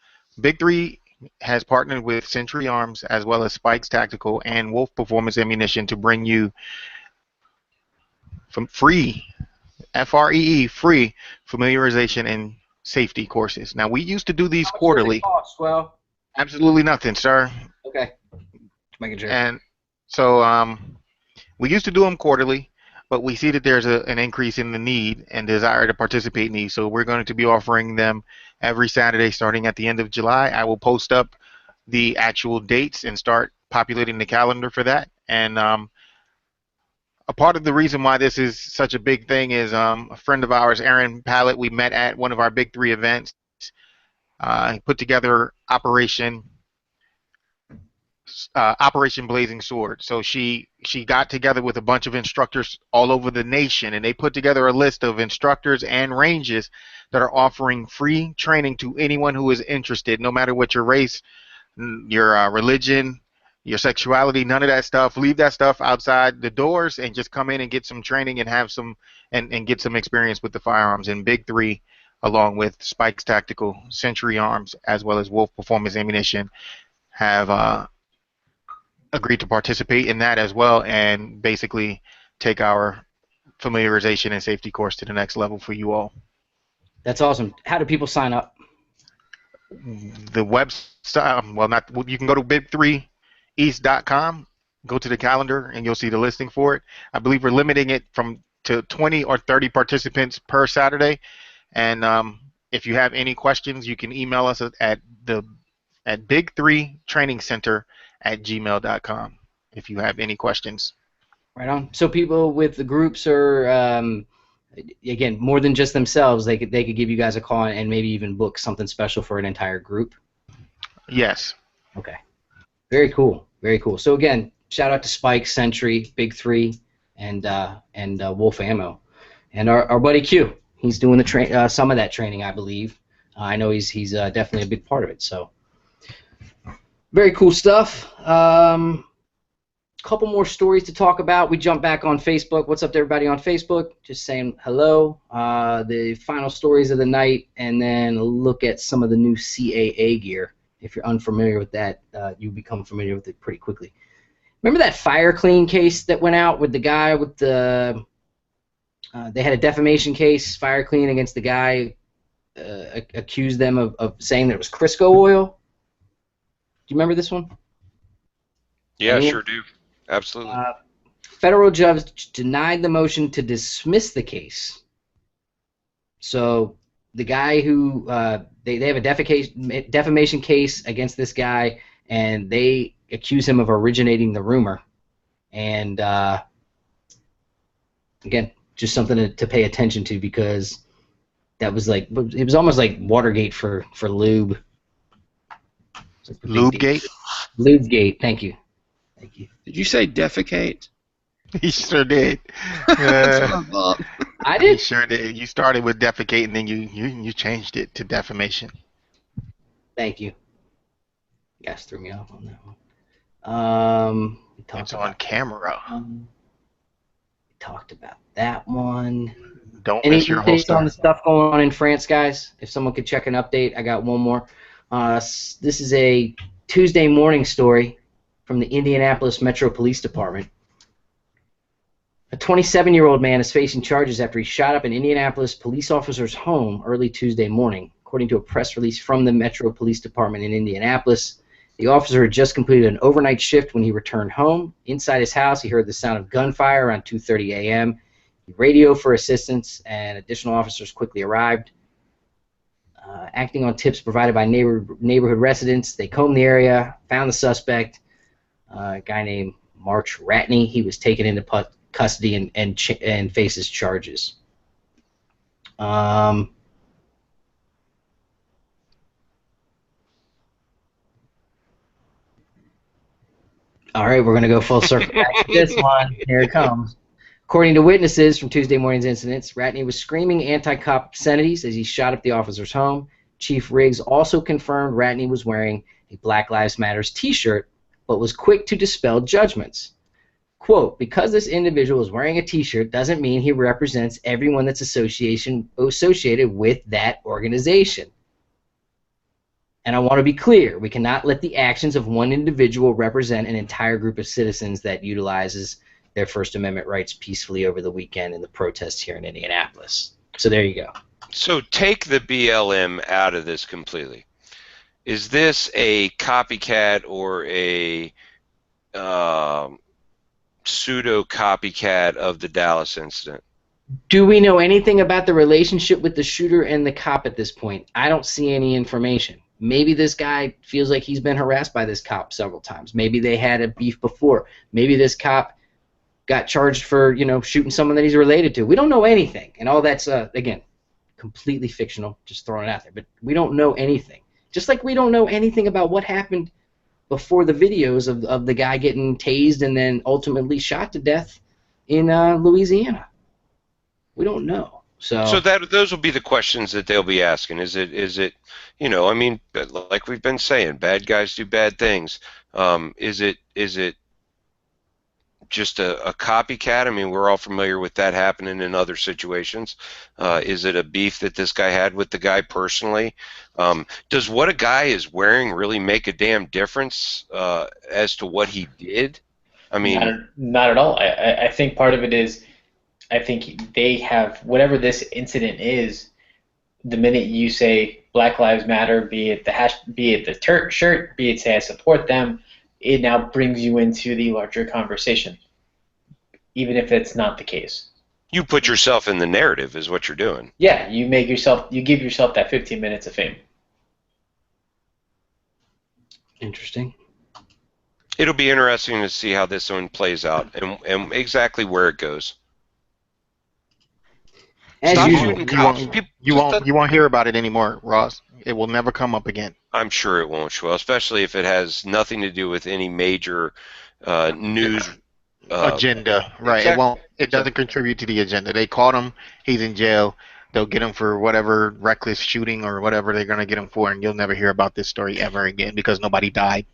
Big Three has partnered with Century Arms as well as Spikes Tactical and Wolf Performance Ammunition to bring you from free, FREE, free familiarization and safety courses. Now, we used to do these quarterly.
Well,
Absolutely nothing, sir.
okay. Making sure.
And so we used to do them quarterly, but we see that there's an increase in the need and desire to participate in these. So we're going to be offering them every Saturday starting at the end of July. I will post up the actual dates and start populating the calendar for that. And a part of the reason why this is such a big thing is a friend of ours, Aaron Pallett, we met at one of our Big Three events. He put together Operation Blazing Sword. So she got together with a bunch of instructors all over the nation, and they put together a list of instructors and ranges that are offering free training to anyone who is interested, no matter what your race, your religion, your sexuality, none of that stuff. Leave that stuff outside the doors and just come in and get some training and have some and get some experience with the firearms. And Big Three, along with Spikes Tactical, Century Arms, as well as Wolf Performance Ammunition, have agreed to participate in that as well and basically take our familiarization and safety course to the next level for you all.
That's awesome. How do people sign up?
The website, well, not you can go to big3east.com, go to the calendar, and you'll see the listing for it. I believe we're limiting it to 20 or 30 participants per Saturday. And if you have any questions, you can email us at big3trainingcenter@gmail.com if you have any questions.
Right on. So people with the groups are again, more than just themselves, they could give you guys a call and maybe even book something special for an entire group.
Yes.
Okay. Very cool. Very cool. So again, shout out to Spike, Sentry, Big Three, and Wolf Ammo, and our buddy Q. He's doing the some of that training, I believe. I know he's definitely a big part of it. So very cool stuff. Couple more stories to talk about. We jump back on Facebook. What's up to everybody on Facebook? Just saying hello. The final stories of the night, and then a look at some of the new CAA gear. If you're unfamiliar with that, you become familiar with it pretty quickly. Remember that fire clean case that went out with the guy with the they had a defamation case, fire clean, against the guy, accused them of saying that it was Crisco oil. Do you remember this one?
Yeah,
Anyone?
sure do. Absolutely.
Federal judge denied the motion to dismiss the case. So the guy who they have a defamation case against this guy, and they accuse him of originating the rumor. And again, just something to pay attention to, because that was like, it was almost like Watergate for lube.
Lubegate?
Lubegate. Thank you. Thank you.
Did you say defecate?
He sure did.
That's what I thought.
I
He
did.
sure did. You started with defecate, and then you changed it to defamation.
Thank you. You guys threw me off on that one. We talked
It's on camera.
talked about that one.
Don't
Any
miss your
updates
holster.
on the stuff going on in France, guys? If someone could check an update, I got one more. This is a Tuesday morning story from the Indianapolis Metro Police Department. A 27-year-old man is facing charges after he shot up an Indianapolis police officer's home early Tuesday morning. According to a press release from the Metro Police Department in Indianapolis, the officer had just completed an overnight shift when he returned home. Inside his house, he heard the sound of gunfire around 2:30 a.m. He radioed for assistance, and additional officers quickly arrived. Acting on tips provided by neighborhood residents, they combed the area, found the suspect, a guy named March Ratney. He was taken into custody and faces charges. All right, we're going to go full circle back to this one. Here it comes. According to witnesses from Tuesday morning's incidents, Ratney was screaming anti-cop obscenities as he shot up the officer's home. Chief Riggs also confirmed Ratney was wearing a Black Lives Matters t-shirt, but was quick to dispel judgments. Quote, because this individual is wearing a t-shirt doesn't mean he represents everyone that's associated with that organization. And I want to be clear, we cannot let the actions of one individual represent an entire group of citizens that utilizes their First Amendment rights peacefully over the weekend in the protests here in Indianapolis. So there you go.
So take the BLM out of this completely. Is this a copycat or a pseudo copycat of the Dallas incident?
Do we know anything about the relationship with the shooter and the cop at this point? I don't see any information. Maybe this guy feels like he's been harassed by this cop several times. Maybe they had a beef before. Maybe this cop got charged for, shooting someone that he's related to. We don't know anything. And all that's, again, completely fictional, just throwing it out there. But we don't know anything. Just like we don't know anything about what happened before the videos of the guy getting tased and then ultimately shot to death in Louisiana. We don't know. So
those will be the questions that they'll be asking. Is it like we've been saying, bad guys do bad things. Is it just a copycat? I mean, we're all familiar with that happening in other situations. Is it a beef that this guy had with the guy personally? Does what a guy is wearing really make a damn difference as to what he did? I mean,
not at all. I think part of it is, I think they have, whatever this incident is, the minute you say Black Lives Matter, be it the shirt, be it say I support them, it now brings you into the larger conversation, even if it's not the case.
You put yourself in the narrative is what you're doing.
Yeah, you give yourself that 15 minutes of fame.
interesting.
It'll be interesting to see how this one plays out and exactly where it goes.
As
Stop
usual.
shooting cops.
You won't hear about it anymore, Ross. It will never come up again.
I'm sure it won't, Schwell, especially if it has nothing to do with any major news
Agenda, right? It
exactly.
won't. It doesn't contribute to the agenda. They caught him. He's in jail. They'll get him for whatever reckless shooting or whatever they're gonna get him for, and you'll never hear about this story ever again because nobody died.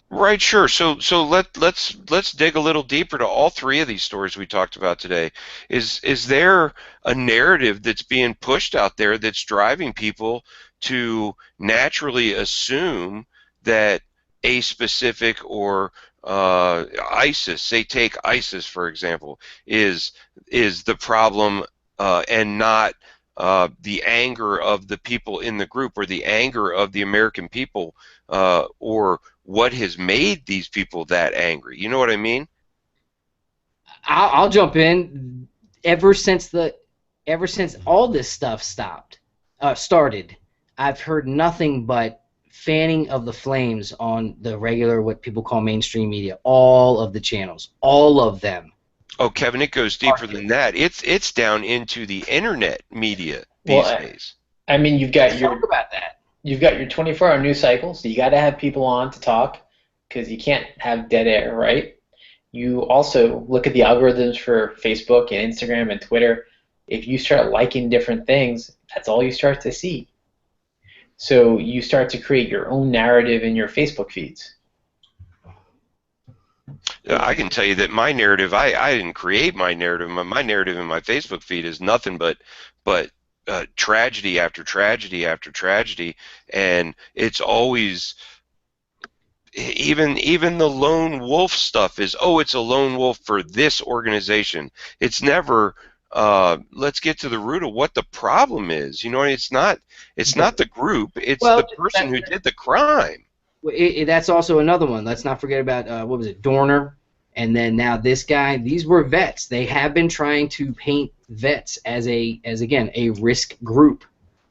Right, sure. So let's dig a little deeper to all three of these stories we talked about today. Is there a narrative that's being pushed out there that's driving people to naturally assume that a specific or ISIS, say take ISIS for example, is the problem and not the anger of the people in the group or the anger of the American people or what has made these people that angry? You know what I mean?
I'll jump in. Ever since all this stuff started, I've heard nothing but fanning of the flames on the regular, what people call mainstream media. All of the channels, all of them.
Oh, Kevin, it goes deeper than that. It's down into the internet media these days.
I mean, you've got
Talk about that.
You've got your 24-hour news cycle, so you got to have people on to talk because you can't have dead air, right? You also look at the algorithms for Facebook and Instagram and Twitter. If you start liking different things, that's all you start to see. So you start to create your own narrative in your Facebook feeds.
I can tell you that my narrative, I didn't create my narrative. My narrative in my Facebook feed is nothing but tragedy after tragedy after tragedy, and it's always even the lone wolf stuff is, oh, it's a lone wolf for this organization. It's never let's get to the root of what the problem is. You know, it's not the group, it's the person who did the crime.
That's also another one. Let's not forget about what was it, Dorner, and then now this guy. These were vets. They have been trying to paint vets as again a risk group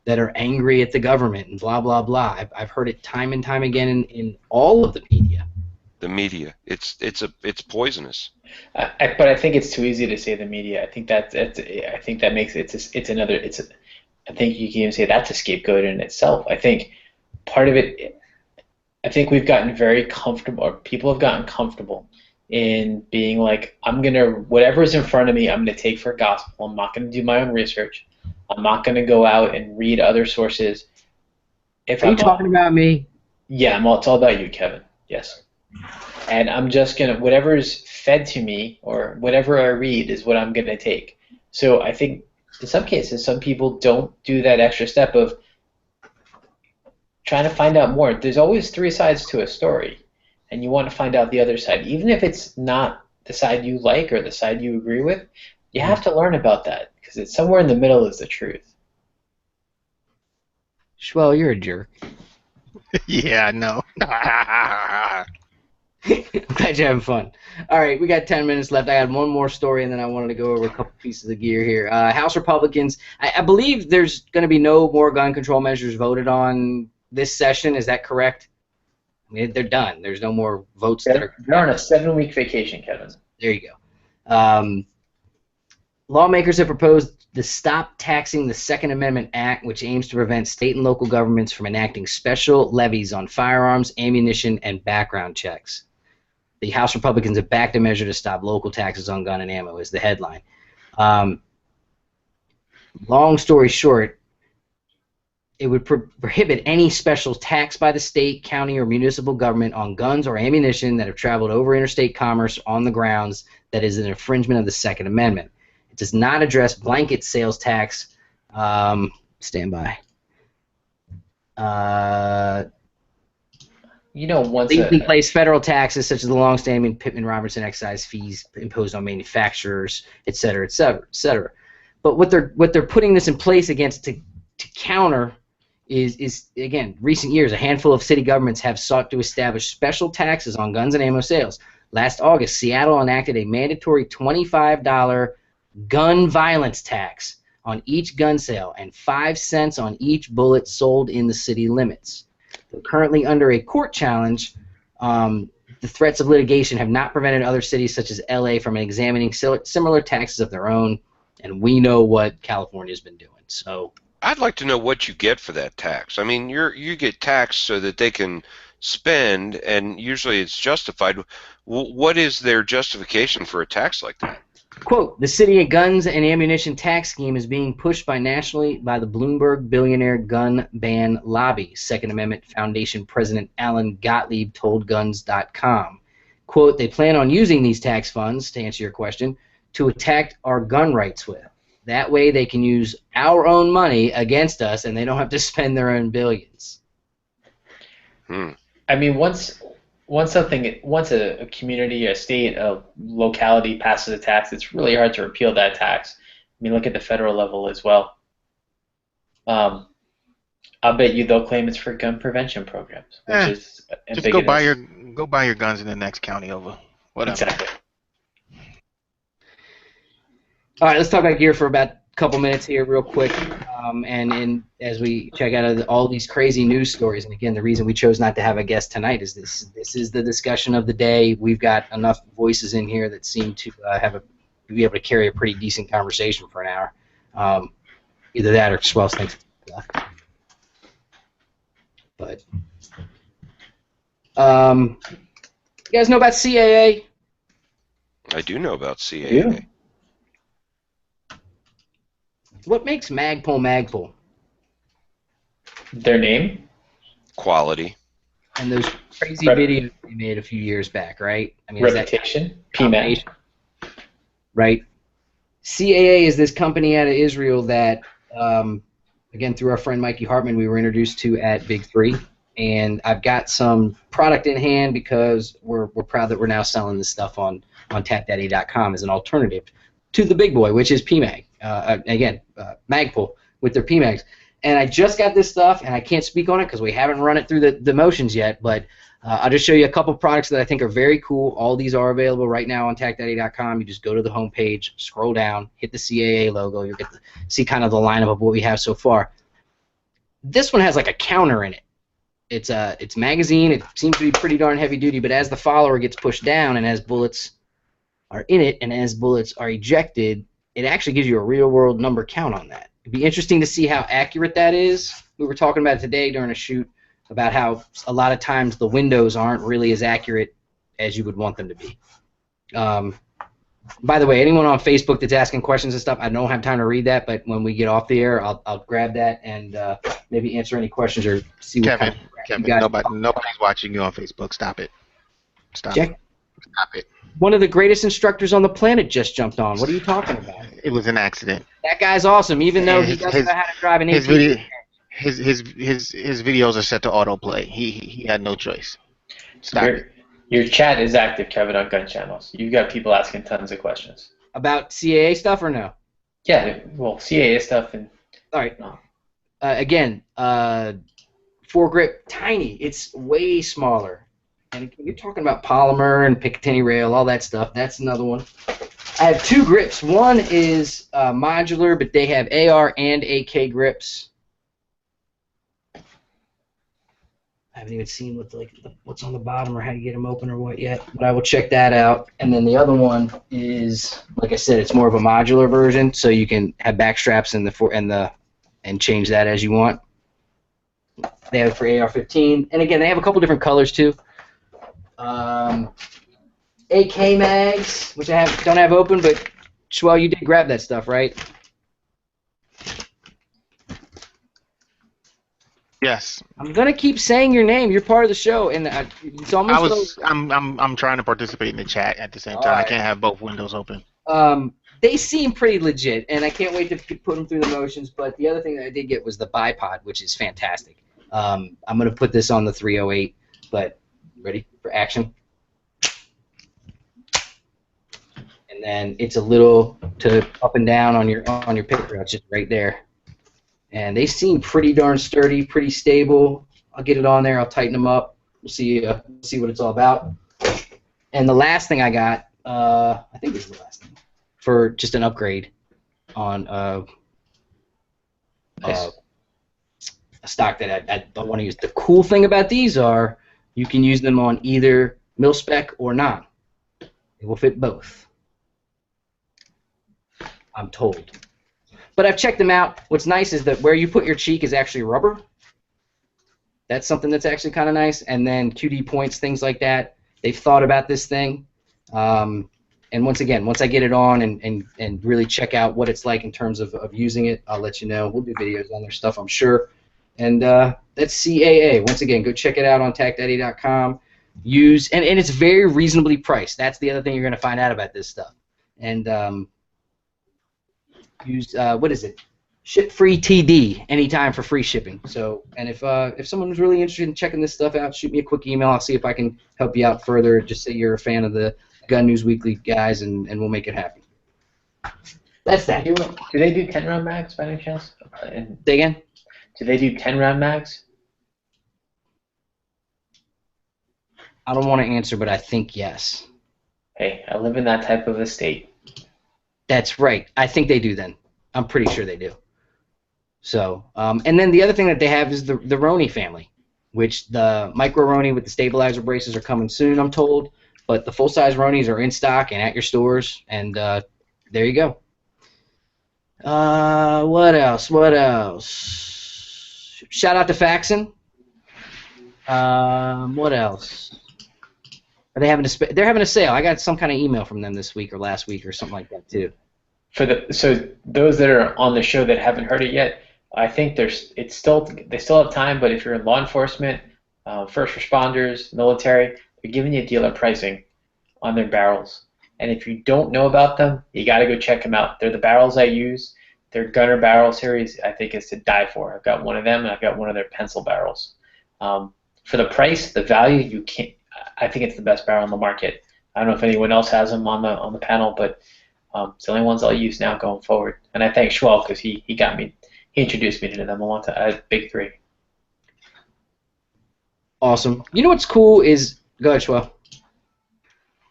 that are angry at the government and blah blah blah. I've heard it time and time again in all of the media.
The media, it's poisonous.
But I think it's too easy to say the media. I think that makes it. I think you can even say that's a scapegoat in itself. I think part of it. I think we've gotten very comfortable, or people have gotten comfortable in being like, whatever's in front of me, I'm gonna take for gospel. I'm not gonna do my own research. I'm not gonna go out and read other sources.
Are you talking about me?
Yeah, it's all about you, Kevin. Yes. And I'm just gonna, whatever's fed to me or whatever I read is what I'm gonna take. So I think in some cases, some people don't do that extra step of trying to find out more. There's always three sides to a story, and you want to find out the other side. Even if it's not the side you like or the side you agree with, you have to learn about that because it's somewhere in the middle is the truth.
Schwell, you're a jerk.
Yeah, I know.
Glad you're having fun. All right, we got 10 minutes left. I had one more story, and then I wanted to go over a couple pieces of gear here. House Republicans, I believe there's going to be no more gun control measures voted on this session. Is that correct? I mean, they're done. There's no more votes.
They're on a 7-week vacation, Kevin.
There you go. Lawmakers have proposed the Stop Taxing the Second Amendment Act, which aims to prevent state and local governments from enacting special levies on firearms, ammunition, and background checks. The House Republicans have backed a measure to stop local taxes on gun and ammo, is the headline. Long story short, it would prohibit any special tax by the state, county, or municipal government on guns or ammunition that have traveled over interstate commerce on the grounds that is an infringement of the Second Amendment. It does not address blanket sales tax. Stand by. Legally place federal taxes such as the long-standing Pittman-Robertson excise fees imposed on manufacturers, et cetera, et cetera, et cetera. But what they're putting this in place against to counter is again, recent years, a handful of city governments have sought to establish special taxes on guns and ammo sales. Last August, Seattle enacted a mandatory $25 gun violence tax on each gun sale and 5 cents on each bullet sold in the city limits. They're currently under a court challenge. The threats of litigation have not prevented other cities such as LA from examining similar taxes of their own. and we know what California's been doing. So
I'd like to know what you get for that tax. I mean, you get taxed so that they can spend, and usually it's justified. What is their justification for a tax like that?
quote, the city guns and ammunition tax scheme is being pushed nationally by the Bloomberg billionaire gun ban lobby, Second Amendment Foundation President Alan Gottlieb told Guns.com. Quote, they plan on using these tax funds, to answer your question, to attack our gun rights with. That way they can use our own money against us and they don't have to spend their own billions.
I mean, once a community, a state, a locality passes a tax, it's really hard to repeal that tax. I mean, look at the federal level as well. I'll bet you they'll claim it's for gun prevention programs, which is
just go buy your guns in the next county over. Whatever.
Exactly.
All right, let's talk about gear for about a couple minutes here real quick. And as we check out all these crazy news stories, and again, the reason we chose not to have a guest tonight is this is the discussion of the day. We've got enough voices in here that seem to be able to carry a pretty decent conversation for an hour. Either that or Swell thinks. But you guys know about CAA?
I do know about CAA.
Yeah.
What makes Magpul?
Their name?
Quality.
And those crazy videos they made a few years back, right? I mean,
Reputation? PMAG.
Right. CAA is this company out of Israel that, again, through our friend Mikey Hartman, we were introduced to at Big 3. And I've got some product in hand because we're proud that we're now selling this stuff on TapDaddy.com as an alternative to the big boy, which is PMAG. Magpul with their PMAGs. And I just got this stuff, and I can't speak on it because we haven't run it through the motions yet, but I'll just show you a couple products that I think are very cool. All these are available right now on TapDaddy.com. You just go to the home page, scroll down, hit the CAA logo. You'll get to see kind of the lineup of what we have so far. This one has like a counter in it. It's magazine. It seems to be pretty darn heavy duty, but as the follower gets pushed down and as bullets are in it and as bullets are ejected, it actually gives you a real-world number count on that. It'd be interesting to see how accurate that is. We were talking about it today during a shoot about how a lot of times the windows aren't really as accurate as you would want them to be. By the way, anyone on Facebook that's asking questions and stuff, I don't have time to read that, but when we get off the air, I'll grab that and maybe answer any questions or see what kind of
Kevin,
you guys
nobody's watching you on Facebook. Stop it. Stop it.
One of the greatest instructors on the planet just jumped on. What are you talking about?
It was an accident.
That guy's awesome, even though he doesn't know how to drive an 18.
His videos are set to autoplay. He had no choice. Stop it.
Your chat is active, Kevin, on Gun Channels. You've got people asking tons of questions.
About CAA stuff or no?
Yeah, well, CAA stuff and...
All right. Again, foregrip, tiny. It's way smaller. And you're talking about polymer and Picatinny rail, all that stuff. That's another one. I have two grips. One is modular, but they have AR and AK grips. I haven't even seen what's on the bottom or how you get them open or what yet, but I will check that out. And then the other one is, like I said, it's more of a modular version, so you can have back straps and change that as you want. They have it for AR-15, and again, they have a couple different colors too. AK mags, which I don't have open, but Schwell, you did grab that stuff, right?
Yes.
I'm gonna keep saying your name. You're part of the show, and it's almost.
I'm trying to participate in the chat at the same time. Right. I can't have both windows open.
They seem pretty legit, and I can't wait to put them through the motions. But the other thing that I did get was the bipod, which is fantastic. I'm gonna put this on the 308. But ready for action? And then it's a little to up and down on your picture. It's just right there. And they seem pretty darn sturdy, pretty stable. I'll get it on there. I'll tighten them up. We'll see what it's all about. And the last thing I got, I think this is the last thing, for just an upgrade on a stock that I don't want to use. The cool thing about these are you can use them on either mil-spec or non. It will fit both. I'm told. But I've checked them out. What's nice is that where you put your cheek is actually rubber. That's something that's actually kind of nice. And then QD points, things like that. They've thought about this thing. And once again, once I get it on and really check out what it's like in terms of using it, I'll let you know. We'll do videos on their stuff, I'm sure. And that's CAA. Once again, go check it out on tacdaddy.com. And it's very reasonably priced. That's the other thing you're going to find out about this stuff. And use, what is it? Ship free TD anytime for free shipping. So, and if someone's really interested in checking this stuff out, shoot me a quick email. I'll see if I can help you out further. Just say you're a fan of the Gun News Weekly guys, and we'll make it happen. That's that.
Do they do 10-round mags by any chance?
Say again?
Do they do 10-round mags?
I don't want to answer, but I think yes.
Hey, I live in that type of a state.
That's right. I think they do then. I'm pretty sure they do. So, and then the other thing that they have is the Roni family, which the micro Roni with the stabilizer braces are coming soon, I'm told. But the full-size Ronis are in stock and at your stores, and there you go. What else? What else? Shout out to Faxon. What else? Are they having they're having a sale. I got some kind of email from them this week or last week or something like that too.
So those that are on the show that haven't heard it yet, I think they still have time. But if you're in law enforcement, first responders, military, they're giving you dealer pricing on their barrels. And if you don't know about them, you got to go check them out. They're the barrels I use. Their Gunner barrel series, I think, is to die for. I've got one of them, and I've got one of their pencil barrels. For the price, the value, you can't. I think it's the best barrel on the market. I don't know if anyone else has them on the panel, but it's the only ones I'll use now going forward. And I thank Schwell because he introduced me to them a long time. I had Big Three.
Awesome. You know what's cool is, go ahead, Schwell.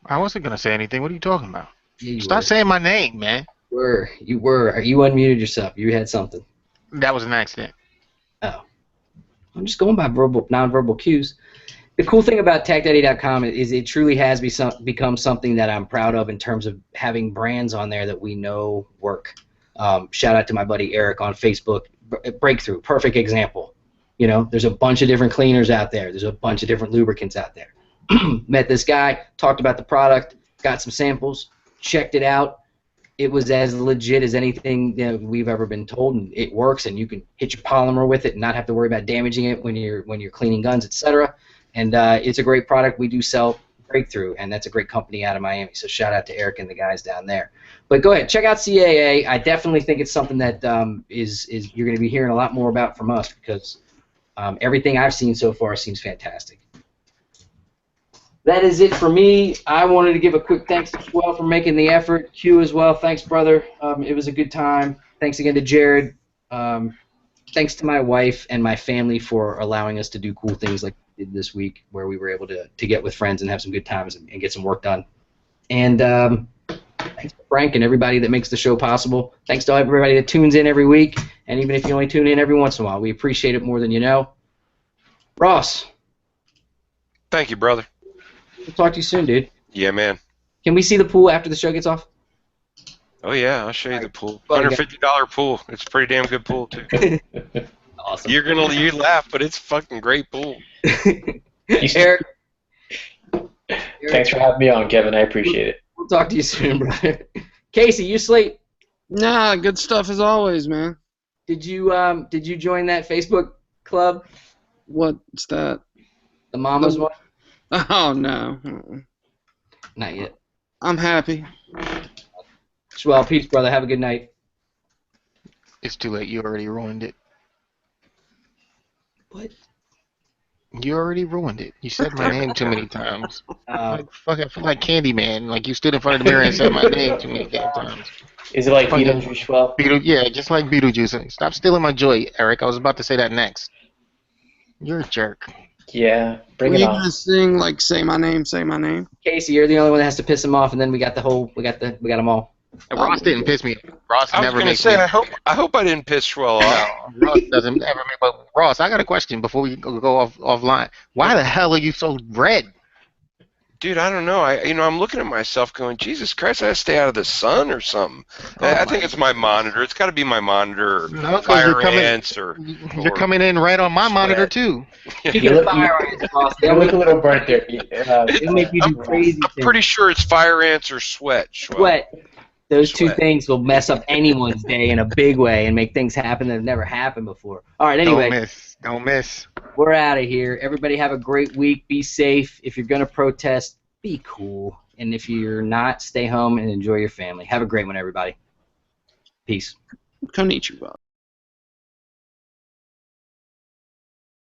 I wasn't gonna say anything. What are you talking about?
Yeah,
Stop saying my name, man.
You were. You unmuted yourself. You had something.
That was an accident.
Oh. I'm just going by nonverbal cues. The cool thing about TacDaddy.com is it truly has become something that I'm proud of in terms of having brands on there that we know work. Shout out to my buddy Eric on Facebook. Breakthrough, perfect example. You know, there's a bunch of different cleaners out there. There's a bunch of different lubricants out there. Met this guy, talked about the product, got some samples, checked it out. It was as legit as anything we've ever been told, and it works. And you can hit your polymer with it and not have to worry about damaging it when you're cleaning guns, etc. And it's a great product. We do sell Breakthrough, and that's a great company out of Miami. So shout out to Eric and the guys down there. But go ahead, check out CAA. I definitely think it's something that is you're going to be hearing a lot more about from us because everything I've seen so far seems fantastic. That is it for me. I wanted to give a quick thanks to Swell for making the effort. Q as well. Thanks, brother. It was a good time. Thanks again to Jared. Thanks to my wife and my family for allowing us to do cool things like we did this week where we were able to get with friends and have some good times and get some work done. And thanks to Frank and everybody that makes the show possible. Thanks to everybody that tunes in every week. And even if you only tune in every once in a while, we appreciate it more than you know. Ross.
Thank you, brother.
We'll talk to you soon, dude.
Yeah, man.
Can we see the pool after the show gets off?
Oh, yeah, I'll show you the pool. $150 pool. It's a pretty damn good pool, too.
Awesome.
You laugh, but it's a fucking great pool.
Eric.
Thanks for having me on, Kevin. I appreciate it.
We'll talk to you soon, brother. Casey, you sleep?
Nah, good stuff as always, man.
Did you join that Facebook club?
What's that?
The Mama's one?
Oh, no.
Not yet.
I'm happy.
Well, peace, brother. Have a good night.
It's too late. You already ruined it.
What?
You already ruined it. You said my name too many times. Like fucking like Candyman. Like you stood in front of the mirror and said my name too many damn times.
Is it like Beetlejuice? Well,
yeah, just like Beetlejuice. Stop stealing my joy, Eric. I was about to say that next. You're a jerk.
Yeah, bring
Were
it
you
on.
gonna sing like "Say My Name, Say My Name"?
Casey, you're the only one that has to piss him off, and then we got them all.
Ross didn't piss me off. Ross
I was
never
going to
makes
say,
me.
I hope I didn't piss Schwell off.
No, Ross doesn't ever make. But Ross, I got a question before we go offline. Why the hell are you so red?
dude, I don't know. I'm looking at myself going, Jesus Christ, I gotta stay out of the sun or something. I think it's my monitor. It's got to be my monitor, or
No, 'cause
fire ants, or
you're coming in right on my monitor too.
Speaking of fire ants, boss,
You look a little burnt there.
they'll make you do crazy
I'm
things.
pretty sure it's fire ants or sweat. Schwab.
Sweat. Those two
Sweat.
things will mess up anyone's day in a big way and make things happen that have never happened before. All right, anyway.
Don't miss.
We're out of here. Everybody have a great week. Be safe. If you're going to protest, be cool. And if you're not, stay home and enjoy your family. Have a great one, everybody. Peace.
Konnichiwa.